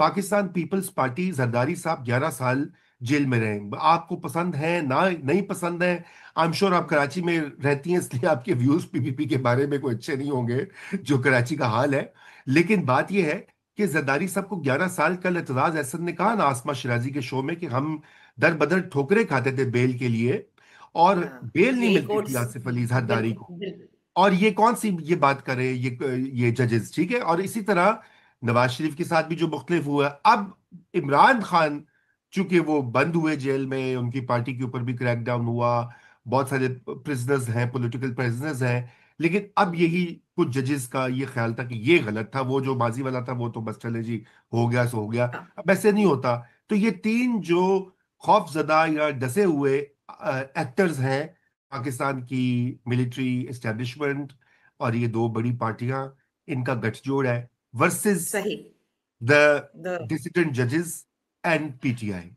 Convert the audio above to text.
Pakistan peoples party, Zardari साहब 11 साल jail में रहे। आपको पसंद है ना नहीं पसंद है, आई एम श्योर आप कराची में रहती हैं इसलिए आपके व्यूज पीपीपी के बारे में कोई अच्छे नहीं होंगे, जो कराची का हाल है। लेकिन बात यह है कि जरदारी साहब को 11 साल, कल एतजाज अहसन ने कहा ना आसमा शिराजी के शो में कि हम दर बदर ठोकरें खाते थे बेल के लिए, और हाँ, बेल नहीं यही मिलती थी कोर्ट्स। आसिफ अली जरदारी बिल्कुल को। बिल्कुल। और ये कौन सी ये बात करे ये जजेस, ठीक है। और इसी तरह नवाज शरीफ के साथ भी जो मुख्तलिफ हुआ। अब इमरान खान, चूंकि वो बंद हुए जेल में, उनकी पार्टी के ऊपर भी क्रैकडाउन हुआ, बहुत सारे प्रिजनर्स हैं, पॉलिटिकल प्रिजनर्स हैं, लेकिन अब यही कुछ जजेस का ये ख्याल था कि ये गलत था, वो जो माजी वाला था वो तो बस चले जी, हो गया सो हो गया। हाँ अब ऐसे नहीं होता। तो ये तीन जो खौफजदा या डसे हुए एक्टर्स हैं, पाकिस्तान की मिलिट्री एस्टेब्लिशमेंट और ये दो बड़ी पार्टियां, इनका गठजोड़ है वर्सेस सही। द द डिसिडेंट जजेस एंड पीटीआई।